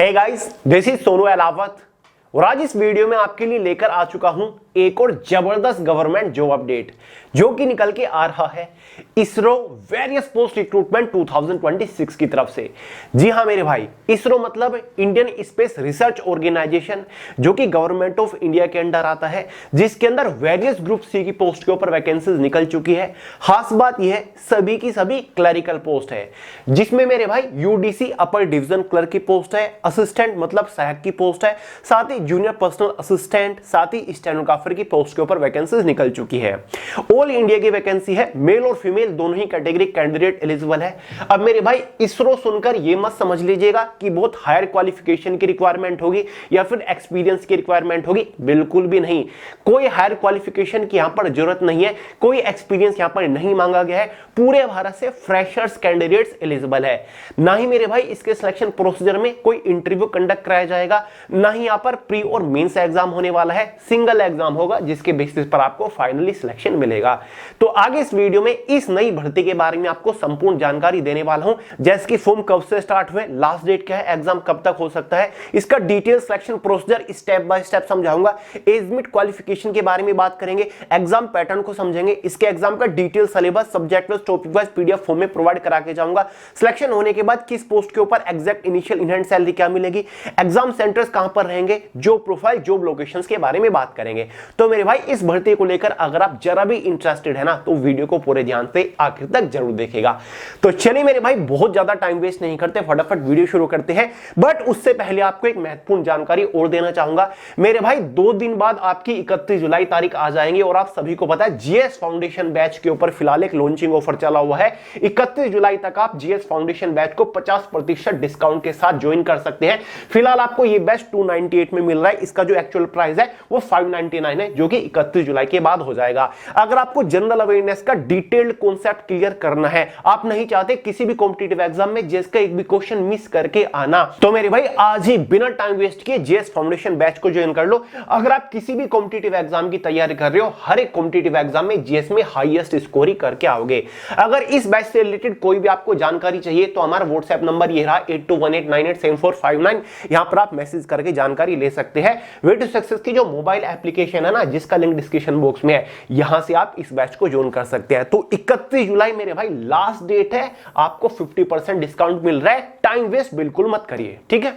Hey guys, this is Sonu Alawat और आज इस वीडियो में आपके लिए लेकर आ चुका हूं एक और जबरदस्त गवर्नमेंट जॉब अपडेट जो कि निकल के आ रहा है इसरो वेरियस पोस्ट रिक्रूटमेंट 2026 की तरफ से। जी हां मेरे भाई, इसरो मतलब इंडियन स्पेस रिसर्च ऑर्गेनाइजेशन जो कि गवर्नमेंट ऑफ इंडिया के अंडर आता है, जिसके अंदर वेरियस ग्रुप सी की पोस्ट के ऊपर वैकेंसीज निकल चुकी है। खास बात यह है सभी की सभी क्लरिकल पोस्ट है, जिसमें मेरे भाई यूडीसी अपर डिवीजन क्लर्क की पोस्ट है, असिस्टेंट मतलब सहायक की पोस्ट है, साथ ही जूनियर पर्सनल असिस्टेंट, साथ ही स्टेनोग्राफर की पोस्ट के ऊपर वैकेंसीज निकल चुकी है। ऑल इंडिया की वैकेंसी है, मेल और फीमेल दोनों ही कैटेगरी कैंडिडेट एलिजिबल है। अब मेरे भाई इसरो सुनकर यह मत समझ लीजिएगा कि बहुत हायर क्वालिफिकेशन की रिक्वायरमेंट होगी या फिर एक्सपीरियंस की रिक्वायरमेंट होगी, बिल्कुल भी नहीं। कोई हायर क्वालिफिकेशन की यहां पर जरूरत नहीं है, कोई एक्सपीरियंस यहां पर नहीं मांगा गया है। पूरे भारत से फ्रेशर्स कैंडिडेट्स एलिजिबल है। ना ही मेरे भाई इसके सिलेक्शन प्रोसीजर में कोई इंटरव्यू कंडक्ट कराया जाएगा, ना ही यहां पर प्री और मेंस एग्जाम होने वाला है। सिंगल एग्जाम होगा जिसके बेसिस पर आपको फाइनली सिलेक्शन मिलेगा। तो आगे इस वीडियो में इस नई भर्ती के बारे में आपको संपूर्ण जानकारी देने वाला हूं, जैसे कि फॉर्म कब से स्टार्ट हुए, लास्ट डेट क्या है, एग्जाम कब तक हो सकता है, इसका detail selection procedure step by step समझाऊंगा। एज मिट क्वालिफिकेशन के बारे में बात करेंगे, एग्जाम पैटर्न को समझेंगे, इसके एग्जाम का detail syllabus subject wise topic wise PDF form में प्रोवाइड करा के जाऊंगा। सिलेक्शन होने के बाद किस पोस्ट के ऊपर exact initial in hand salary क्या मिलेगी, एग्जाम सेंटर्स कहां पर रहेंगे, जॉब प्रोफाइल जॉब लोकेशंस के बारे में बात करेंगे। तो मेरे भाई इस भर्ती को लेकर अगर आप जरा भी इंटरेस्टेड है ना, तो वीडियो को पूरे ध्यान से आखिर तक जरूर देखेगा। तो चलिए मेरे भाई बहुत ज्यादा टाइम वेस्ट नहीं करते, फटाफट वीडियो शुरू करते हैं। बट उससे पहले आपको एक महत्वपूर्ण जानकारी और देना चाहूंगा मेरे भाई। 2 दिन बाद आपकी 31 जुलाई तारीख आ जाएंगे और आप सभी को पता है जीएस फाउंडेशन बैच के ऊपर फिलहाल एक लॉन्चिंग ऑफर चला हुआ है। 31 जुलाई तक आप जीएस फाउंडेशन बैच को 50% डिस्काउंट के साथ ज्वाइन कर सकते हैं। फिलहाल आपको ये बैच 298 में मिल रहा है, इसका जो एक्चुअल प्राइस है वो 599 है, जो कि 31 जुलाई के बाद हो जाएगा। अगर आपको जनरल अवेयरनेस का डिटेल्ड कॉन्सेप्ट क्लियर करना है, आप नहीं चाहते किसी भी कॉम्पिटिटिव एग्जाम में जीएस का एक भी क्वेश्चन मिस करके आना, तो मेरे भाई आज ही बिना टाइम वेस्ट किए जीएस फाउंडेशन बैच को ज्वाइन कर लो। अगर आप किसी भी कॉम्पिटिटिव एग्जाम की तैयारी कर रहे हो, हर एक कॉम्पिटिटिव एग्जाम में जीएस में हाईएस्ट स्कोर ही करके आओगे। अगर इस बैच से रिलेटेड कोई भी आपको जानकारी चाहिए तो हमारा व्हाट्सएप नंबर ये रहा 8218987459, यहां पर आप मैसेज करके जानकारी ले सकते हैं। वे टू सक्सेस की जो मोबाइल एप्लीकेशन है ना, जिसका लिंक डिस्क्रिप्शन बॉक्स में है, यहां से आप इस बैच को ज्वाइन कर सकते हैं। तो 31 जुलाई मेरे भाई लास्ट डेट है, आपको 50% डिस्काउंट मिल रहा है। टाइम वेस्ट बिल्कुल मत करिए, ठीक है।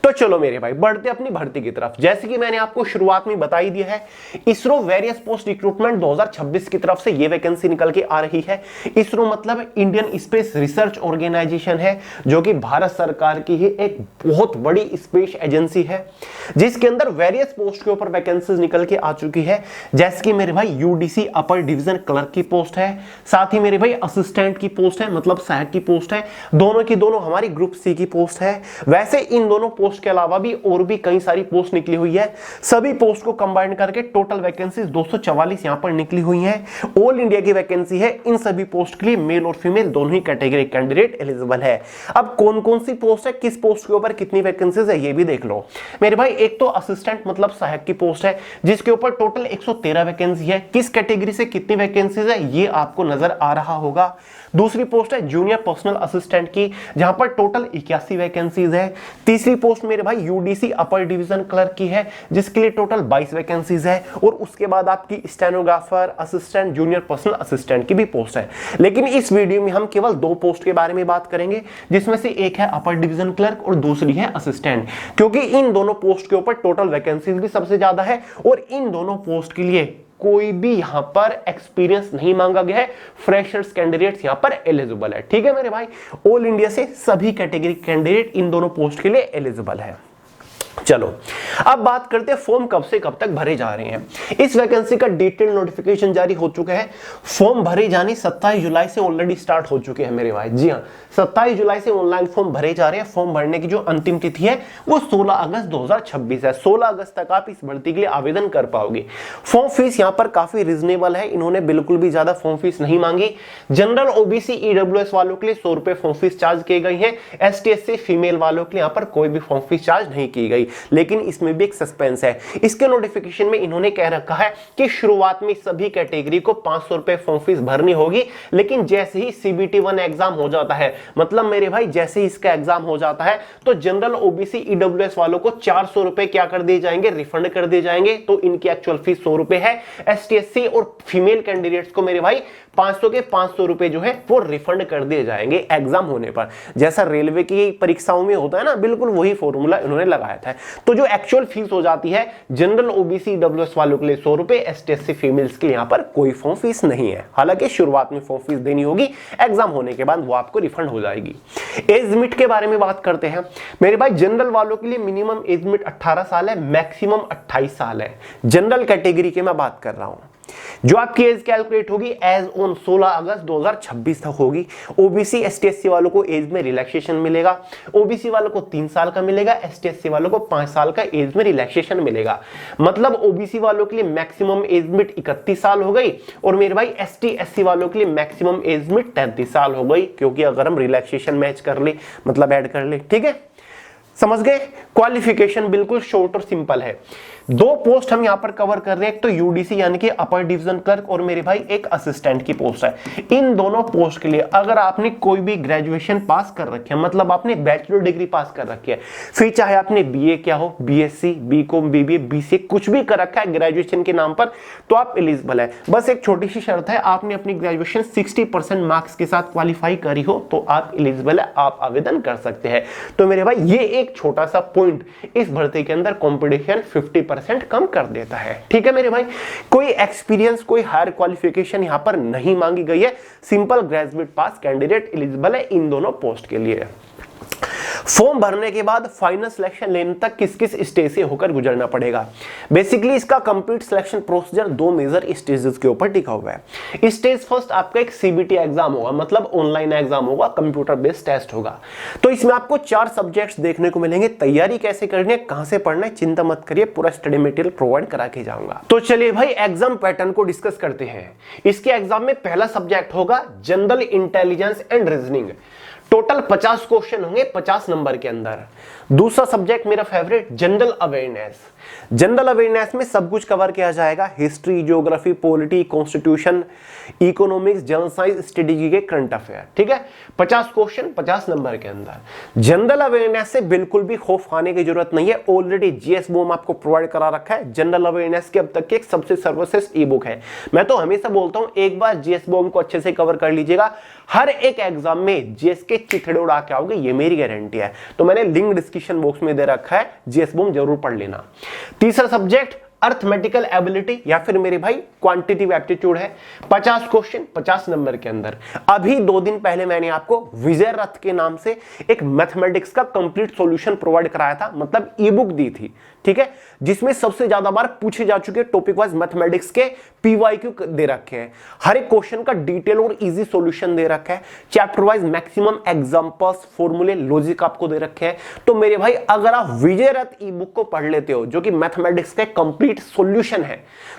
तो चलो मेरे भाई बढ़ते अपनी भर्ती की तरफ। जैसे कि मैंने आपको शुरुआत में बता ही दिया है, इसरो वेरियस पोस्ट रिक्रूटमेंट 2026 की तरफ से ये वैकेंसी निकल के आ रही है। इसरो मतलब इंडियन स्पेस रिसर्च ऑर्गेनाइजेशन है, जो कि भारत सरकार की ही एक बहुत बड़ी स्पेस एजेंसी है, जिसके अंदर वेरियस पोस्ट के ऊपर वैकेंसीज निकल के आ चुकी है। जैसे कि मेरे भाई यूडीसी अपर डिवीजन क्लर्क की पोस्ट है, साथ ही मेरे भाई असिस्टेंट की पोस्ट है, मतलब सहायक की पोस्ट है। दोनों की दोनों हमारी ग्रुप सी की पोस्ट है। वैसे इन दोनों पोस्ट के अलावा भी और भी कई सारी पोस्ट निकली हुई है। सभी पोस्ट को कंबाइन करके टोटल वैकेंसीज 244 यहां पर निकली हुई है। ऑल इंडिया की वैकेंसी है। इन सभी पोस्ट के लिए मेल और फीमेल दोनों ही कैटेगरी कैंडिडेट एलिजिबल है। अब कौन कौन सी पोस्ट है, किस पोस्ट के ऊपर कितनी वैकेंसीज है, ये भी देख लो मेरे भाई। एक तो असिस्टेंट मतलब सहायक की पोस्ट है, जिसके ऊपर टोटल 113 वैकेंसी है। किस कैटेगरी से कितनी वैकेंसीज है ये आपको नजर आ रहा होगा। दूसरी पोस्ट है जूनियर पर्सनल असिस्टेंट की, जहां पर टोटल 81 वैकेंसीज है। तीसरी पोस्ट मेरे भाई यूडीसी अपर डिवीजन क्लर्क की है, जिसके लिए टोटल 22 वैकेंसीज है। और उसके बाद आपकी stenographer, assistant, junior personal assistant की भी पोस्ट है। लेकिन इस वीडियो में हम केवल 2 पोस्ट के बारे में बात करेंगे, जिसमें से एक है अपर डिवीजन क्लर्क और दूसरी है असिस्टेंट, क्योंकि इन दोनों पोस्ट के ऊपर टोटल वैकेंसीज भी सबसे ज्यादा है और इन दोनों पोस्ट के लिए कोई भी यहां पर एक्सपीरियंस नहीं मांगा गया है। फ्रेशर्स कैंडिडेट्स यहां पर एलिजिबल है, ठीक है मेरे भाई। ऑल इंडिया से सभी कैटेगरी कैंडिडेट इन दोनों पोस्ट के लिए एलिजिबल है। चलो अब बात करते हैं फॉर्म कब से कब तक भरे जा रहे हैं। इस वैकेंसी का डिटेल नोटिफिकेशन जारी हो चुका है। फॉर्म भरे जाने 27 जुलाई से ऑलरेडी स्टार्ट हो चुके हैं मेरे भाई। जी हां, 27 जुलाई से ऑनलाइन फॉर्म भरे जा रहे हैं। फॉर्म भरने की जो अंतिम तिथि है वो 16 अगस्त 2026 है। 16 अगस्त तक आप इस भर्ती के लिए आवेदन कर पाओगे। फॉर्म फीस यहां पर काफी रिजनेबल है, इन्होंने बिल्कुल भी ज्यादा फॉर्म फीस नहीं मांगी। जनरल ओबीसी ईडब्ल्यूएस वालों के लिए 100 रुपए फॉर्म फीस चार्ज की गई है। एसटी एससी फीमेल वालों के लिए यहां पर कोई भी फॉर्म फीस चार्ज नहीं की गई। गई, लेकिन इसमें भी एक सस्पेंस है। इसके नोटिफिकेशन में इन्होंने कह रखा है कि शुरुआत में सभी कैटेगरी को 500 रुपए फॉर्म फीस भरनी होगी, लेकिन जैसे ही CBT 1 एग्जाम हो जाता है, मतलब मेरे भाई जैसे ही इसका एग्जाम हो जाता है, तो जनरल OBC EWS वालों को 400 रुपए क्या कर दिए जाएंगे, रिफंड कर दिए जाएंगे। तो इनकी एक्चुअल फीस 100 रुपए है। ST SC और फीमेल कैंडिडेट्स को मेरे भाई 500 के 500 रुपए जो है वो रिफंड कर दिए जाएंगे एग्जाम होने पर। जैसा रेलवे की परीक्षाओं में होता है ना, बिल्कुल वही फॉर्मूला इन्होंने लगाया था। तो जो एक्चुअल फीस हो जाती है जनरल OBC EWS वालों के लिए 100 रुपए, ST SC फीमेल्स के लिए यहां पर कोई फॉर्म फीस नहीं है। हालांकि शुरुआत में फॉर्म फीस देनी होगी, एग्जाम होने के बाद वो आपको रिफंड हो जाएगी। एज लिमिट के बारे में बात करते हैं मेरे भाई। जनरल वालों के लिए मिनिमम एज लिमिट 18 साल है, मैक्सिमम 28 साल है। जनरल कैटेगरी की मैं बात कर रहा हूं। जो आपकी एज कैलकुलेट होगी एज ऑन 16 अगस्त 2026 तक होगी। OBC ST SC वालों को एज में रिलैक्सेशन मिलेगा। OBC वालों को 3 साल का मिलेगा, ST SC वालों को 5 साल का एज में रिलैक्सेशन मिलेगा। मतलब OBC वालों के लिए मैक्सिमम एज लिमिट 31 साल हो गई, और मेरे भाई ST SC वालों के लिए मैक्सिमम एज लिमिट 33 साल हो गई, क्योंकि अगर हम रिलैक्सेशन मैच कर ले, मतलब ऐड कर ले, ठीक है, समझ गए। क्वालिफिकेशन बिल्कुल शॉर्ट और सिंपल है। 2 पोस्ट हम यहां पर कवर कर रहे हैं, एक तो UDC यानी कि अपर डिवीजन क्लर्क, और मेरे भाई एक असिस्टेंट की पोस्ट है। इन दोनों पोस्ट के लिए अगर आपने कोई भी ग्रेजुएशन पास कर रखी है, मतलब आपने बैचलर डिग्री पास कर रखी है, फिर चाहे आपने BA क्या हो, BSc, BCom, BBA, BCA कुछ भी कर रखा है ग्रेजुएशन के नाम पर, तो आप एलिजिबल है। बस एक छोटी सी शर्त है, आपने अपनी ग्रेजुएशन 60% मार्क्स के साथ क्वालिफाई करी हो तो आप एलिजिबल है, आप आवेदन कर सकते हैं। तो मेरे भाई ये एक छोटा सा पॉइंट इस भर्ती के अंदर कंपटीशन 50% कम कर देता है। ठीक है मेरे भाई, कोई एक्सपीरियंस, कोई हायर क्वालिफिकेशन यहां पर नहीं मांगी गई है। सिंपल ग्रेजुएट पास कैंडिडेट एलिजिबल है इन दोनों पोस्ट के लिए। फॉर्म भरने के बाद फाइनल सिलेक्शन लेने तक किस किस स्टेज से होकर गुजरना पड़ेगा। बेसिकली इसका complete selection procedure 2 major stages के ऊपर टिका हुआ है। स्टेज फर्स्ट आपका एक CBT एग्जाम होगा, मतलब ऑनलाइन एग्जाम होगा, कंप्यूटर बेस्ड टेस्ट होगा। तो इसमें आपको 4 सब्जेक्ट्स देखने को मिलेंगे। तैयारी कैसे करनी है, कहां से पढ़ना है, चिंता मत करिए, पूरा स्टडी मटेरियल प्रोवाइड करा के जाऊंगा। तो चलिए भाई एग्जाम पैटर्न को डिस्कस करते हैं। इसके एग्जाम में पहला सब्जेक्ट होगा general intelligence and reasoning. Total 50 question होंगे 50 नंबर के अंदर। दूसरा सब्जेक्ट मेरा favourite general awareness. General awareness में सब कुछ कवर किया जाएगा, history, geography, polity, constitution, economics, general science, strategy के करंट अफेयर। ठीक है, 50 क्वेश्चन 50 नंबर के अंदर। जनरल अवेयरनेस से बिल्कुल भी खौफ खाने की जरूरत नहीं है, ऑलरेडी GS बॉम आपको प्रोवाइड करा रखा है। जनरल अवेयरनेस की अब तक की एक सबसे सर्वश्रेष्ठ ई-बुक है। मैं तो हमेशा बोलता हूं एक बार GS बॉम को अच्छे से कवर कर लीजिएगा, हर एक एग्जाम में GS के चिथड़े उड़ा के आओगे, ये मेरी गारंटी है। तो मैंने लिंक डिस्क्रिप्शन बॉक्स में दे रखा है, GS बॉम जरूर पढ़ लेना। तीसरा सब्जेक्ट अर्थमेटिकल एबिलिटी या फिर मेरे भाई क्वांटिटेटिव एप्टीट्यूड है। 50 क्वेश्चन 50 नंबर के अंदर। अभी 2 दिन पहले मैंने आपको विजय रथ के नाम से एक मैथमेटिक्स का कंप्लीट सॉल्यूशन प्रोवाइड कराया था, मतलब ई-बुक दी थी, ठीक है, जिसमें सबसे ज्यादा बार पूछे जा चुके टॉपिक वाइज मैथमेटिक्स के PYQ दे रखे हैं। हर एक क्वेश्चन का डिटेल और इजी सॉल्यूशन दे रखा है, चैप्टर वाइज मैक्सिमम एग्जांपल्स, फॉर्मूले, लॉजिक आपको दे रखे हैं। तो मेरे भाई अगर आप विजय रथ ई-बुक को पढ़ लेते हो, जो कि मैथमेटिक्स का कंप्लीट सॉल्यूशन है,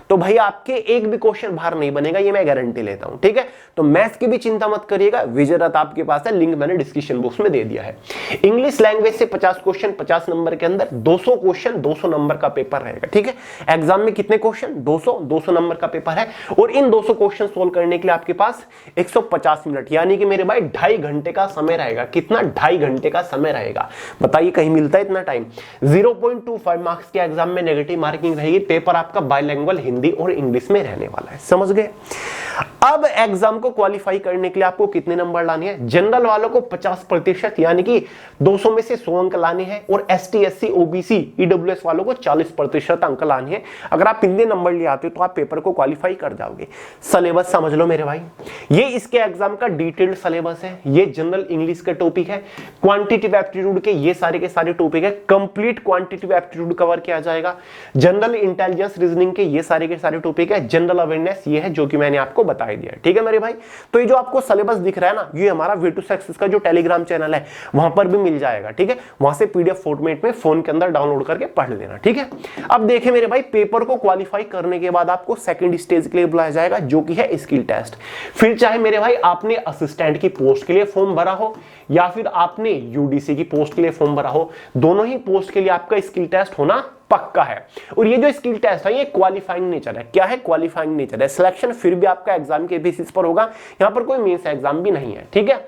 तो भाई आपके एक भी क्वेश्चन बाहर नहीं बनेगा, ये मैं गारंटी लेता हूं। ठीक है, तो मैथ्स की भी चिंता मत करिएगा, विजय रथ आपके पास है, लिंक मैंने डिस्क्रिप्शन बॉक्स में दे दिया है। इंग्लिश लैंग्वेज से 50 क्वेश्चन 50 नंबर के अंदर। 200 क्वेश्चन 200 नंबर का पेपर रहेगा। ठीक है, एग्जाम में कितने क्वेश्चन, 200 नंबर का पेपर है, और इन 200 क्वेश्चन सोल्व करने के लिए आपके पास 150 मिनट यानी कि मेरे भाई 2.5 घंटे का समय रहेगा। कितना, 2.5 घंटे का समय रहेगा। बताइए कहीं मिलता है इतना टाइम। 0.25 मार्क्स के एग्जाम में नेगेटिव मार्किंग रहेगी। पेपर आपका बाइलैंग्वेज हिंदी और इंग्लिश में रहने वाला है, समझ गए। अब एग्जाम को क्वालिफाई करने के लिए आपको कितने नंबर लाने हैं। जनरल वालों को 50% यानी कि 200 में से 100 अंक लाने हैं, और ST SC OBC EWS वालों को 40% अंक लाने हैं। अगर आप इतने नंबर ले आते हो तो आप पेपर को क्वालिफाई कर जाओगे। सिलेबस समझ लो मेरे भाई, ये इसके एग्जाम का डिटेल्ड सिलेबस है। ये जनरल इंग्लिश का टॉपिक है, क्वांटिटेटिव एप्टीट्यूड के ये सारे के सारे टॉपिक है, कंप्लीट क्वांटिटेटिव एप्टीट्यूड कवर किया जाएगा। जनरल इंटेलिजेंस रीजनिंग के ये सारे के सारे टॉपिक है। जनरल अवेयरनेस ये है जो कि मैंने आपको बता दिया है। ठीक है मेरे भाई, तो ये जो आपको सिलेबस दिख रहा है ना, ये हमारा वे टू सक्सेस का जो टेलीग्राम चैनल है वहां पर भी मिल जाएगा। ठीक है, वहां से पीडीएफ फॉर्मेट में फोन के अंदर डाउनलोड करके पढ़ लेना। ठीक है, अब देखिए मेरे भाई, पेपर को क्वालिफाई करने के बाद आपको सेकंड स्टेज के लिए बुलाया जाएगा, जो कि है स्किल टेस्ट। फिर चाहे मेरे भाई आपने असिस्टेंट की पोस्ट के लिए फॉर्म भरा हो या फिर आपने यूडीसी की पोस्ट के लिए फॉर्म भरा हो, दोनों ही पोस्ट के लिए आपका स्किल टेस्ट होना पक्का है। और ये जो स्किल टेस्ट है ये क्वालिफाइंग नेचर है। क्या है? क्वालिफाइंग नेचर है। सिलेक्शन फिर भी आपका एग्जाम के बेसिस पर होगा, यहां पर कोई मेंस एग्जाम भी नहीं है। ठीक है,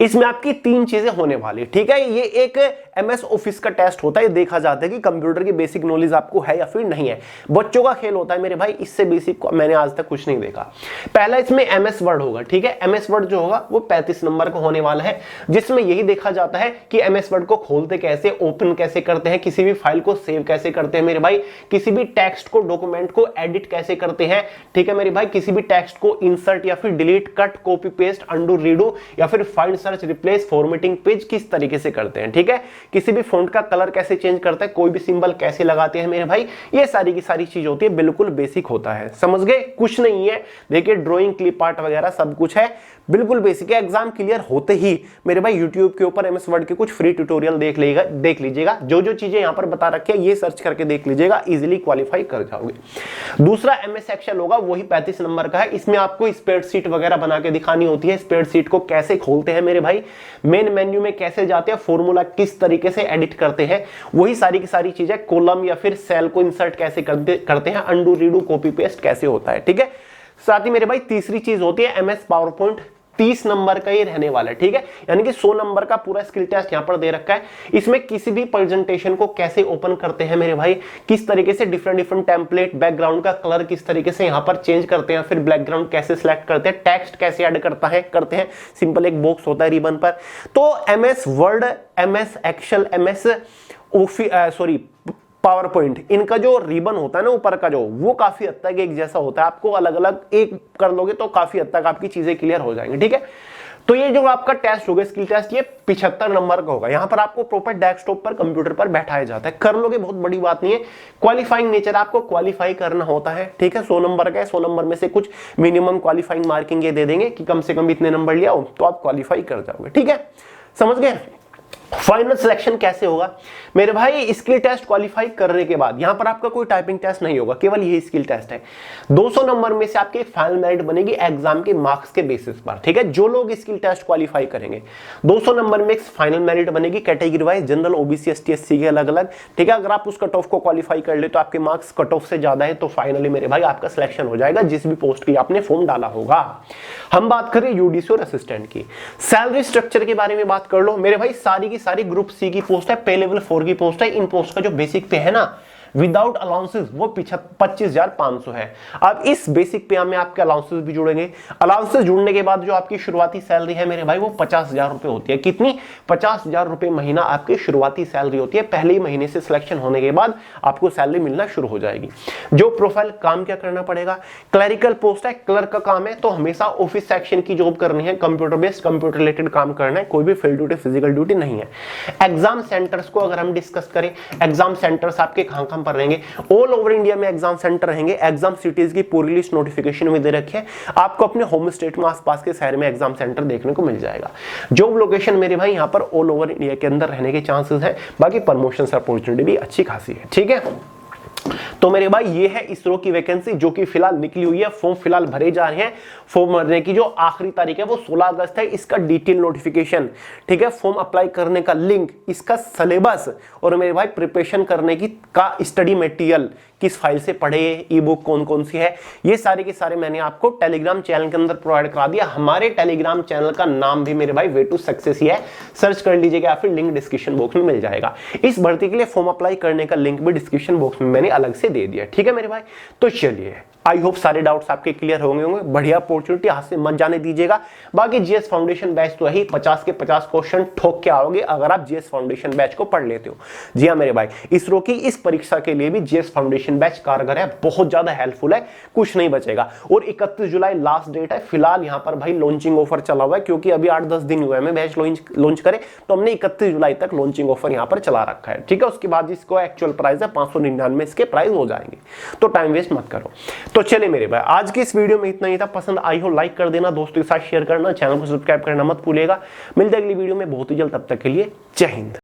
इसमें आपकी 3 चीजें होने वाली। ठीक है, ये एक एमएस ऑफिस का टेस्ट होता है, देखा जाता है कि कंप्यूटर की बेसिक नॉलेज आपको है या फिर नहीं है। बच्चों का खेल होता है मेरे भाई, इससे बेसिक मैंने आज तक कुछ नहीं देखा। पहला इसमें एमएस वर्ड होगा। ठीक है, एमएस वर्ड जो होगा वो 35 नंबर का होने वाला है, जिसमें यही देखा जाता है कि एमएस वर्ड को खोलते कैसे, ओपन कैसे करते हैं, किसी भी फाइल को सेव कैसे करते हैं मेरे भाई, किसी भी टेक्स्ट को, डॉक्यूमेंट को एडिट कैसे करते हैं। ठीक है मेरे भाई, किसी भी टेक्स्ट को इंसर्ट या फिर delete, cut, copy paste, undo, redo या फिर find, search, replace, formatting page किस तरीके से करते हैं। ठीक है, किसी भी फॉन्ट का कलर कैसे चेंज करते हैं, कोई भी सिंबल कैसे लगाते हैं मेरे भाई, ये सारी की सारी चीज होती है, बिल्कुल बेसिक होता है। समझ गए? कुछ नहीं है। देखिए ड्राइंग, क्लिप आर्ट वगैरह सब कुछ है, बिल्कुल बेसिक है। एग्जाम क्लियर होते ही मेरे भाई यूट्यूब के ऊपर एमएस वर्ड के कुछ फ्री ट्यूटोरियल देख लीजिएगा। जो जो चीजें यहां पर बता रखे हैं ये सर्च करके देख लीजिएगा, इजीली क्वालिफाई कर जाओगे। दूसरा एमएस एक्सेल होगा, वही 35 नंबर का है। इसमें आपको स्प्रेडशीट वगैरह बना के दिखानी होती है। स्प्रेडशीट को कैसे खोलते हैं मेरे भाई, मेन मेन्यू में कैसे जाते हैं, फॉर्मूला किस तरीके से एडिट करते हैं, वही सारी की सारी चीजें। कॉलम या फिर सेल को इंसर्ट कैसे करते हैं, अंडू, रीडू, कॉपी पेस्ट कैसे होता है। ठीक है, साथ ही मेरे भाई तीसरी चीज होती है एमएस पावर पॉइंट। 30 नंबर का ये रहने वाला है। ठीक है, यानी कि 100 नंबर का पूरा स्किल टेस्ट यहां पर दे रखा है। इसमें किसी भी प्रेजेंटेशन को कैसे ओपन करते हैं मेरे भाई, किस तरीके से डिफरेंट टेम्पलेट, बैकग्राउंड का कलर किस तरीके से यहां पर चेंज करते हैं, फिर बैकग्राउंड कैसे सिलेक्ट करते हैं, टेक्स्ट कैसे ऐड करते हैं। सिंपल एक बॉक्स होता है रिबन पर। तो MS Word, MS Excel, MS PowerPoint, इनका जो रिबन होता है ना ऊपर का, जो वो काफी हद तक एक जैसा होता है। आपको अलग अलग एक कर लोगे तो काफी हद तक आपकी चीजें क्लियर हो जाएंगी। ठीक है, तो ये जो आपका टेस्ट होगा स्किल टेस्ट, ये 75 नंबर का होगा। यहां पर आपको प्रॉपर डेस्कटॉप पर, कंप्यूटर पर बैठाया जाता है। कर लोगे, बहुत बड़ी बात नहीं है। क्वालिफाइंग नेचर, आपको क्वालिफाई करना होता है। ठीक है, 100 नंबर का है, 100 नंबर में से कुछ मिनिमम क्वालिफाइंग मार्किंग ये दे देंगे कि कम से कम इतने नंबर लिया हो तो आप क्वालिफाई कर जाओगे। ठीक है, समझ गए? फाइनल सिलेक्शन कैसे होगा मेरे भाई, स्किल टेस्ट क्वालिफाई करने के बाद यहां पर आपका कोई टाइपिंग टेस्ट नहीं होगा, केवल यही स्किल टेस्ट है। 200 नंबर में से आपकी फाइनल मेरिट बनेगी एग्जाम के मार्क्स के बेसिस पर। ठीक है, जो लोग स्किल टेस्ट क्वालिफाई करेंगे 200 नंबर में फाइनल मेरिट बनेगी, category wise, general, OBC, ST, SC के अलग अलग। ठीक है, अगर आप उस कट ऑफ को क्वालिफाई कर ले तो आपके मार्क्स कट ऑफ से ज्यादा है तो फाइनली मेरे भाई आपका सिलेक्शन हो जाएगा, जिस भी पोस्ट की आपने फॉर्म डाला होगा। हम बात करें यूडीसी और असिस्टेंट की, सैलरी स्ट्रक्चर के बारे में बात कर लो मेरे भाई। सारी की सारी ग्रुप सी की पोस्ट है, पे लेवल 4 की पोस्ट है। इन पोस्ट का जो बेसिक पे है ना, विदाउट अलाउंसेस, वो 25,500 है। अब इस बेसिक पे में आपके अलाउंसेस भी जुड़ेंगे। अलाउंसेस जुड़ने के बाद जो आपकी शुरुआती सैलरी है मेरे भाई, वो 50,000 रुपए होती है। कितनी? 50,000 रुपए महीना आपकी शुरुआती सैलरी होती है। पहले ही महीने से सिलेक्शन होने के बाद आपको सैलरी मिलना शुरू हो जाएगी। जो प्रोफाइल, काम क्या करना पड़ेगा, क्लरिकल पोस्ट है, क्लर्क का काम है, तो हमेशा ऑफिस सेक्शन की जॉब करनी है, कंप्यूटर बेस्ड, कंप्यूटर रिलेटेड काम करना है, कोई भी फील्ड ड्यूटी, फिजिकल ड्यूटी नहीं है। एग्जाम सेंटर्स को अगर हम डिस्कस करें, एग्जाम सेंटर्स आपके कहां पर रहेंगे, ऑल ओवर इंडिया में एग्जाम सेंटर रहेंगे। एग्जाम सिटीज की पूरी लिस्ट नोटिफिकेशन में दे रखी है, आपको अपने होम स्टेट में, आसपास के शहर में एग्जाम सेंटर देखने को मिल जाएगा। जॉब लोकेशन मेरे भाई यहां पर ऑल ओवर इंडिया के अंदर रहने के चांसेस हैं। बाकी प्रमोशन अपॉर्चुनिटी भी अच्छी खासी है। ठीक है, तो मेरे भाई ये है इसरो की वैकेंसी जो कि फिलहाल निकली हुई है। फॉर्म फिलहाल भरे जा रहे हैं। फॉर्म भरने की जो आखिरी तारीख है वो 16 अगस्त है। इसका डिटेल नोटिफिकेशन, ठीक है, फॉर्म अप्लाई करने का लिंक, इसका सिलेबस और मेरे भाई प्रिपरेशन करने की का स्टडी मटेरियल, किस फाइल से पढ़े, ई बुक कौन कौन सी है, ये सारे के सारे मैंने आपको टेलीग्राम चैनल के अंदर प्रोवाइड करा दिया। हमारे टेलीग्राम चैनल का नाम भी मेरे भाई वे टू सक्सेस ही है, सर्च कर लीजिएगा या फिर लिंक डिस्क्रिप्शन बॉक्स में मिल जाएगा। इस भर्ती के लिए फॉर्म अप्लाई करने का लिंक भी डिस्क्रिप्शन बॉक्स में मैंने अलग से दे दिया। ठीक है मेरे भाई, तो चलिए, आई होप सारे डाउट्स आपके क्लियर होंगे। बढ़िया अपॉर्चुनिटी, हाथ से मत जाने दीजिएगा। बाकी जीएस फाउंडेशन बैच तो है ही, 50 के 50 क्वेश्चन ठोक के आओगे अगर आप जीएस फाउंडेशन बैच को पढ़ लेते हो। जी हाँ मेरे भाई, इसरो की इस परीक्षा के लिए भी जीएस फाउंडेशन बैच कारगर है, बहुत ज्यादा हेल्पफुल है, कुछ नहीं बचेगा। और 31 जुलाई लास्ट डेट है। फिलहाल यहाँ पर भाई लॉन्चिंग ऑफर चला हुआ है, क्योंकि अभी 8-10 दिन हुए हमें बैच लॉन्च करे, तो हमने 31 जुलाई तक लॉन्चिंग ऑफर यहाँ पर चला रखा है। ठीक है, उसके बाद जिसको एक्चुअल प्राइस है 599 इसके प्राइस हो जाएंगे, तो टाइम वेस्ट मत करो। तो चले मेरे भाई, आज की इस वीडियो में इतना ही था। पसंद आई हो लाइक कर देना, दोस्तों के साथ शेयर करना, चैनल को सब्सक्राइब करना मत भूलिएगा। मिलते हैं अगली वीडियो में बहुत ही जल्द, तब तक के लिए जय हिंद।